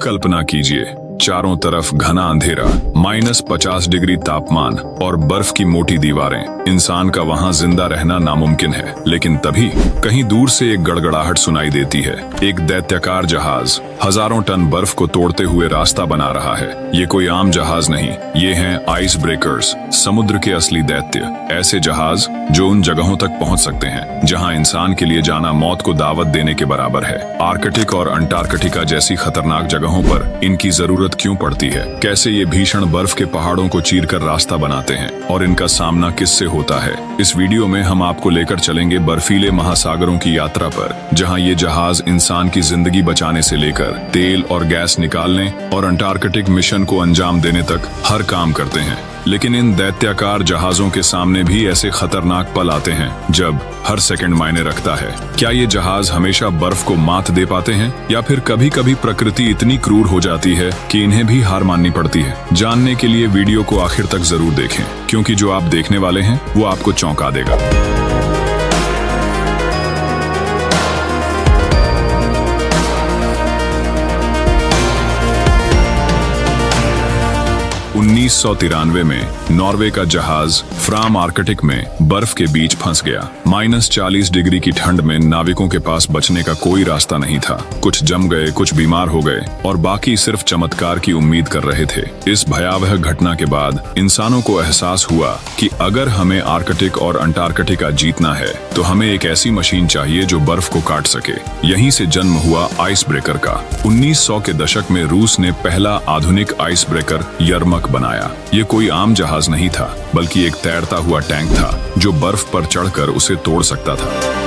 कल्पना कीजिए, चारों तरफ घना अंधेरा, -50 डिग्री तापमान और बर्फ की मोटी दीवारें। इंसान का वहां जिंदा रहना नामुमकिन है। लेकिन तभी कहीं दूर से एक गड़गड़ाहट सुनाई देती है। एक दैत्याकार जहाज हजारों टन बर्फ को तोड़ते हुए रास्ता बना रहा है। ये कोई आम जहाज नहीं, ये हैं आइस ब्रेकर्स, समुद्र के असली दैत्य। ऐसे जहाज जो उन जगहों तक पहुंच सकते हैं जहां इंसान के लिए जाना मौत को दावत देने के बराबर है। आर्कटिक और अंटार्कटिका जैसी खतरनाक जगहों पर इनकी जरूरत क्यों पड़ती है? कैसे ये भीषण बर्फ के पहाड़ों को चीरकर रास्ता बनाते हैं और इनका सामना किससे होता है? इस वीडियो में हम आपको लेकर चलेंगे बर्फीले महासागरों की यात्रा पर, जहां ये जहाज इंसान की जिंदगी बचाने से लेकर तेल और गैस निकालने और अंटार्कटिक मिशन को अंजाम देने तक हर काम करते हैं। लेकिन इन दैत्याकार जहाजों के सामने भी ऐसे खतरनाक पल आते हैं जब हर सेकंड मायने रखता है। क्या ये जहाज हमेशा बर्फ को मात दे पाते हैं या फिर कभी कभी प्रकृति इतनी क्रूर हो जाती है कि इन्हें भी हार माननी पड़ती है? जानने के लिए वीडियो को आखिर तक जरूर देखें, क्योंकि जो आप देखने वाले हैं वो आपको चौंका देगा। उन्नीस में नॉर्वे का जहाज फ्राम आर्कटिक में बर्फ के बीच फंस गया। -40 डिग्री की ठंड में नाविकों के पास बचने का कोई रास्ता नहीं था। कुछ जम गए, कुछ बीमार हो गए और बाकी सिर्फ चमत्कार की उम्मीद कर रहे थे। इस भयावह घटना के बाद इंसानों को एहसास हुआ कि अगर हमें आर्कटिक और अंटार्कटिका जीतना है तो हमें एक ऐसी मशीन चाहिए जो बर्फ को काट सके। यहीं से जन्म हुआ आइस ब्रेकर का। 1900 के दशक में रूस ने पहला आधुनिक आइस ब्रेकर यरमक बनाया। ये कोई आम जहाज नहीं था, बल्कि एक तैरता हुआ टैंक था जो बर्फ पर चढ़कर उसे तोड़ सकता था।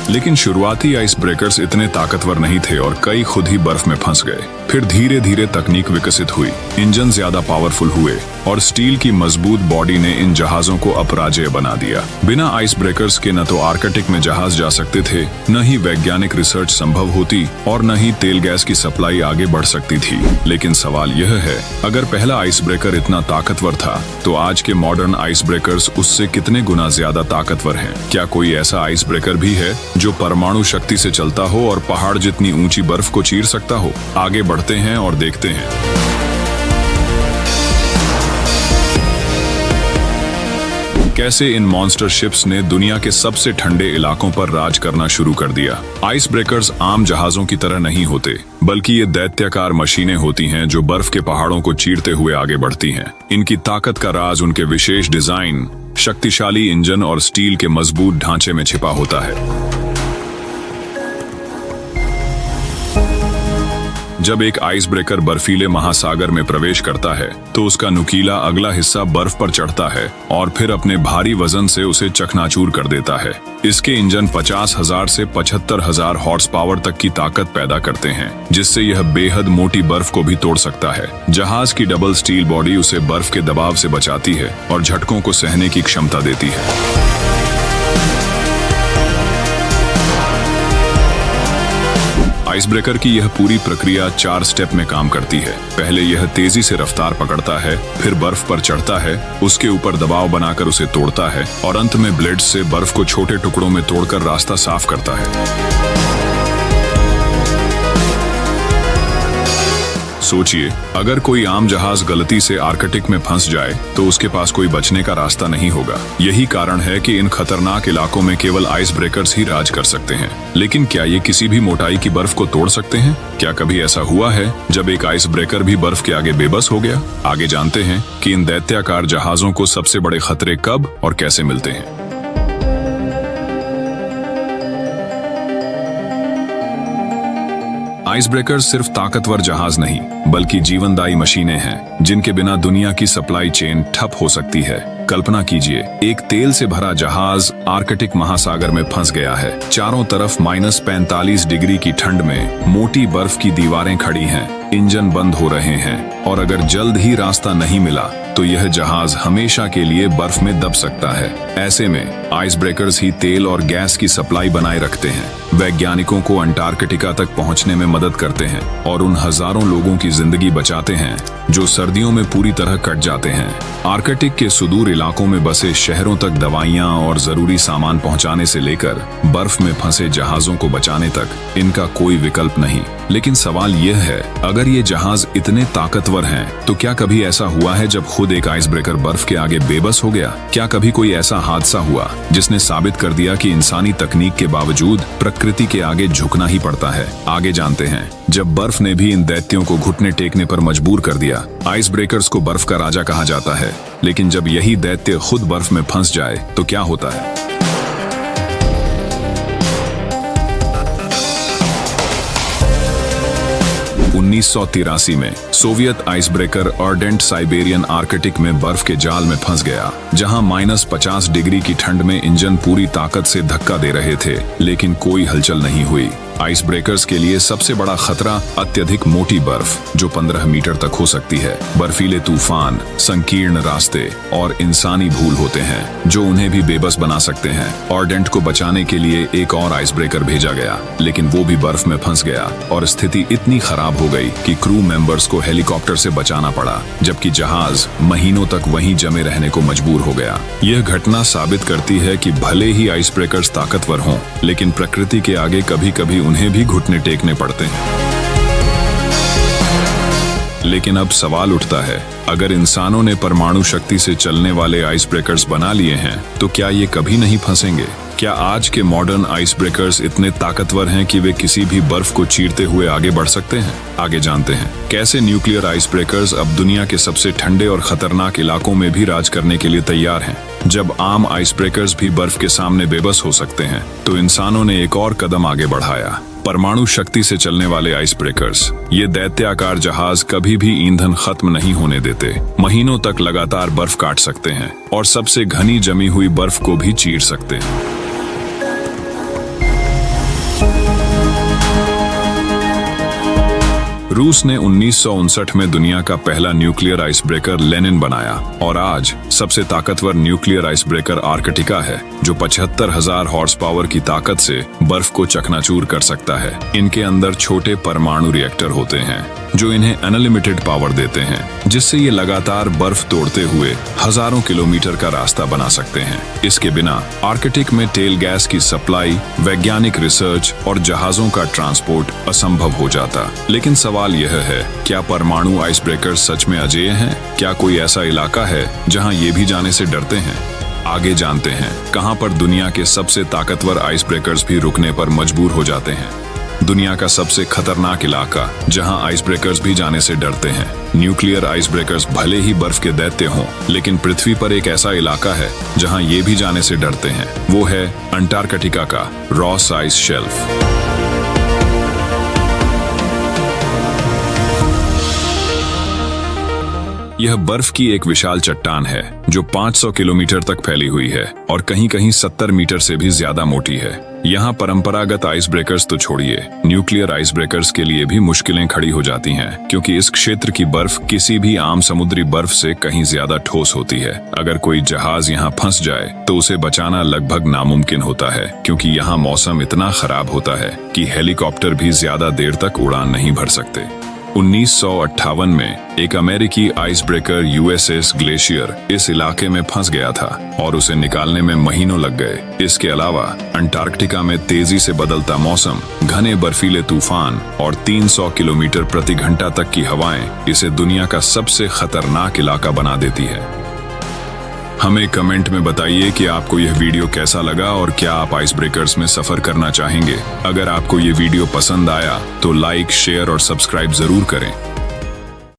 लेकिन शुरुआती आइस ब्रेकर्स इतने ताकतवर नहीं थे और कई खुद ही बर्फ में फंस गए। फिर धीरे धीरे तकनीक विकसित हुई, इंजन ज्यादा पावरफुल हुए और स्टील की मजबूत बॉडी ने इन जहाजों को अपराजेय बना दिया। बिना आइस ब्रेकर्स के न तो आर्कटिक में जहाज जा सकते थे, न ही वैज्ञानिक रिसर्च संभव होती और न ही तेल गैस की सप्लाई आगे बढ़ सकती थी। लेकिन सवाल यह है, अगर पहला आइस ब्रेकर इतना ताकतवर था तो आज के मॉडर्न आइस ब्रेकर्स उससे कितने गुना ज्यादा ताकतवर हैं? क्या कोई ऐसा आइस ब्रेकर भी है जो परमाणु शक्ति से चलता हो और पहाड़ जितनी ऊंची बर्फ को चीर सकता हो? आगे बढ़ते हैं और देखते हैं। कैसे इन मॉन्स्टर शिप्स ने दुनिया के सबसे ठंडे इलाकों पर राज करना शुरू कर दिया। आइस ब्रेकर्स आम जहाजों की तरह नहीं होते, बल्कि ये दैत्याकार मशीनें होती हैं जो बर्फ के पहाड़ों को चीरते हुए आगे बढ़ती हैं। इनकी ताकत का राज उनके विशेष डिजाइन, शक्तिशाली इंजन और स्टील के मजबूत ढांचे में छिपा होता है। जब एक आइस ब्रेकर बर्फीले महासागर में प्रवेश करता है तो उसका नुकीला अगला हिस्सा बर्फ पर चढ़ता है और फिर अपने भारी वजन से उसे चकनाचूर कर देता है। इसके इंजन 50,000 से 75,000 हॉर्स पावर तक की ताकत पैदा करते हैं, जिससे यह बेहद मोटी बर्फ को भी तोड़ सकता है। जहाज की डबल स्टील बॉडी उसे बर्फ के दबाव से बचाती है और झटकों को सहने की क्षमता देती है। आइस ब्रेकर की यह पूरी प्रक्रिया 4 स्टेप में काम करती है। पहले यह तेजी से रफ्तार पकड़ता है, फिर बर्फ पर चढ़ता है, उसके ऊपर दबाव बनाकर उसे तोड़ता है और अंत में ब्लेड्स से बर्फ को छोटे टुकड़ों में तोड़कर रास्ता साफ करता है। सोचिए, अगर कोई आम जहाज गलती से आर्कटिक में फंस जाए तो उसके पास कोई बचने का रास्ता नहीं होगा। यही कारण है कि इन खतरनाक इलाकों में केवल आइस ब्रेकर्स ही राज कर सकते हैं। लेकिन क्या ये किसी भी मोटाई की बर्फ को तोड़ सकते हैं? क्या कभी ऐसा हुआ है जब एक आइस ब्रेकर भी बर्फ के आगे बेबस हो गया? आगे जानते हैं कि इन दैत्याकार जहाजों को सबसे बड़े खतरे कब और कैसे मिलते हैं। आइस ब्रेकर्स सिर्फ ताकतवर जहाज नहीं, बल्कि जीवनदायी मशीनें हैं जिनके बिना दुनिया की सप्लाई चेन ठप हो सकती है। कल्पना कीजिए, एक तेल से भरा जहाज आर्कटिक महासागर में फंस गया है। चारों तरफ -45 डिग्री की ठंड में मोटी बर्फ की दीवारें खड़ी हैं, इंजन बंद हो रहे हैं और अगर जल्द ही रास्ता नहीं मिला तो यह जहाज हमेशा के लिए बर्फ में दब सकता है। ऐसे में आइस ब्रेकर्स ही तेल और गैस की सप्लाई बनाए रखते हैं, वैज्ञानिकों को अंटार्कटिका तक पहुंचने में मदद करते हैं और उन हजारों लोगों की जिंदगी बचाते हैं जो सर्दियों में पूरी तरह कट जाते हैं। आर्कटिक के सुदूर इलाकों में बसे शहरों तक दवाइयां और जरूरी सामान पहुंचाने से लेकर बर्फ में फंसे जहाजों को बचाने तक इनका कोई विकल्प नहीं। लेकिन सवाल यह है, अगर ये जहाज इतने ताकतवर हैं, तो क्या कभी ऐसा हुआ है जब खुद एक आइस ब्रेकर बर्फ के आगे बेबस हो गया? क्या कभी कोई ऐसा हादसा हुआ जिसने साबित कर दिया कि इंसानी तकनीक के बावजूद प्रकृति के आगे झुकना ही पड़ता है? आगे जानते हैं। जब बर्फ ने भी इन दैत्यों को घुटने टेकने पर मजबूर कर दिया। आइस ब्रेकर्स को बर्फ का राजा कहा जाता है, लेकिन जब यही दैत्य खुद बर्फ में फंस जाए तो क्या होता है? उन्नीस में Soviet ice breaker ardent Siberian Arctic में बर्फ के जाल में फंस गया, जहां -50 डिग्री की ठंड में इंजन पूरी ताकत से धक्का दे रहे थे, लेकिन कोई हलचल नहीं हुई। आइस ब्रेकर्स के लिए सबसे बड़ा खतरा अत्यधिक मोटी बर्फ, जो 15 मीटर तक हो सकती है। बर्फीले तूफान, संकीर्ण रास्ते और इंसानी भूल होते हैं जो उन्हें भी बेबस बना सकते हैं। अर्डेंट को बचाने के लिए एक और आइस ब्रेकर भेजा गया, लेकिन वो भी बर्फ में फंस गया और स्थिति इतनी खराब हो गई कि क्रू मेंबर्स को हेलीकॉप्टर से बचाना पड़ा, जबकि जहाज महीनों तक वहीं जमे रहने को मजबूर हो गया। यह घटना साबित करती है कि भले ही आइस ब्रेकर्स ताकतवर हों, लेकिन प्रकृति के आगे कभी-कभी उन्हें भी घुटने टेकने पड़ते हैं। लेकिन अब सवाल उठता है, अगर इंसानों ने परमाणु शक्ति से चलने वाले आइस ब्रेकर्स बना लिए हैं, तो क्या ये कभी नहीं फंसेंगे? क्या आज के मॉडर्न आइस ब्रेकर्स इतने ताकतवर हैं कि वे किसी भी बर्फ को चीरते हुए आगे बढ़ सकते हैं? आगे जानते हैं कैसे न्यूक्लियर आइस ब्रेकर्स अब दुनिया के सबसे ठंडे और खतरनाक इलाकों में भी राज करने के लिए तैयार हैं। जब आम आइस ब्रेकर्स भी बर्फ के सामने बेबस हो सकते हैं, तो इंसानों ने एक और कदम आगे बढ़ाया, परमाणु शक्ति से चलने वाले आइस ब्रेकर्स। ये दैत्याकार जहाज कभी भी ईंधन खत्म नहीं होने देते, महीनों तक लगातार बर्फ काट सकते हैं और सबसे घनी जमी हुई बर्फ को भी चीर सकते हैं। रूस ने 1959 में दुनिया का पहला न्यूक्लियर आइस ब्रेकर लेनिन बनाया और आज सबसे ताकतवर न्यूक्लियर आइस ब्रेकर आर्कटिका है, जो 75,000 हॉर्स पावर की ताकत से बर्फ को चकनाचूर कर सकता है। इनके अंदर छोटे परमाणु रिएक्टर होते हैं जो इन्हें अनलिमिटेड पावर देते हैं, जिससे ये लगातार बर्फ तोड़ते हुए हजारों किलोमीटर का रास्ता बना सकते हैं। इसके बिना आर्कटिक में तेल गैस की सप्लाई, वैज्ञानिक रिसर्च और जहाजों का ट्रांसपोर्ट असंभव हो जाता। लेकिन सवाल यह है, क्या परमाणु आइस ब्रेकर सच में अजेय हैं? क्या कोई ऐसा इलाका है जहां ये भी जाने से डरते हैं? आगे जानते हैं कहां पर दुनिया के सबसे ताकतवर आइस ब्रेकर्स भी रुकने पर मजबूर हो जाते हैं। दुनिया का सबसे खतरनाक इलाका जहां आइस ब्रेकर्स भी जाने से डरते हैं। न्यूक्लियर आइस ब्रेकर्स भले ही बर्फ के दैत्य हों, लेकिन पृथ्वी पर एक ऐसा इलाका है जहां ये भी जाने से डरते हैं। वो है अंटार्कटिका का रॉस आइस शेल्फ। यह बर्फ की एक विशाल चट्टान है जो 500 किलोमीटर तक फैली हुई है और कहीं-कहीं 70 मीटर से भी ज्यादा मोटी है। यहाँ परंपरागत आइस ब्रेकर्स तो छोड़िए, न्यूक्लियर आइस ब्रेकर्स के लिए भी मुश्किलें खड़ी हो जाती हैं, क्योंकि इस क्षेत्र की बर्फ किसी भी आम समुद्री बर्फ से कहीं ज्यादा ठोस होती है। अगर कोई जहाज यहाँ फंस जाए तो उसे बचाना लगभग नामुमकिन होता है, क्योंकि यहाँ मौसम इतना खराब होता है कि हेलीकॉप्टर भी ज्यादा देर तक उड़ान नहीं भर सकते। 1958 में एक अमेरिकी आइस ब्रेकर यूएसएस ग्लेशियर इस इलाके में फंस गया था और उसे निकालने में महीनों लग गए। इसके अलावा अंटार्कटिका में तेजी से बदलता मौसम, घने बर्फीले तूफान और 300 किलोमीटर प्रति घंटा तक की हवाएं इसे दुनिया का सबसे खतरनाक इलाका बना देती है। हमें कमेंट में बताइए कि आपको यह वीडियो कैसा लगा और क्या आप आइस ब्रेकर्स में सफर करना चाहेंगे। अगर आपको ये वीडियो पसंद आया तो लाइक, शेयर और सब्सक्राइब जरूर करें।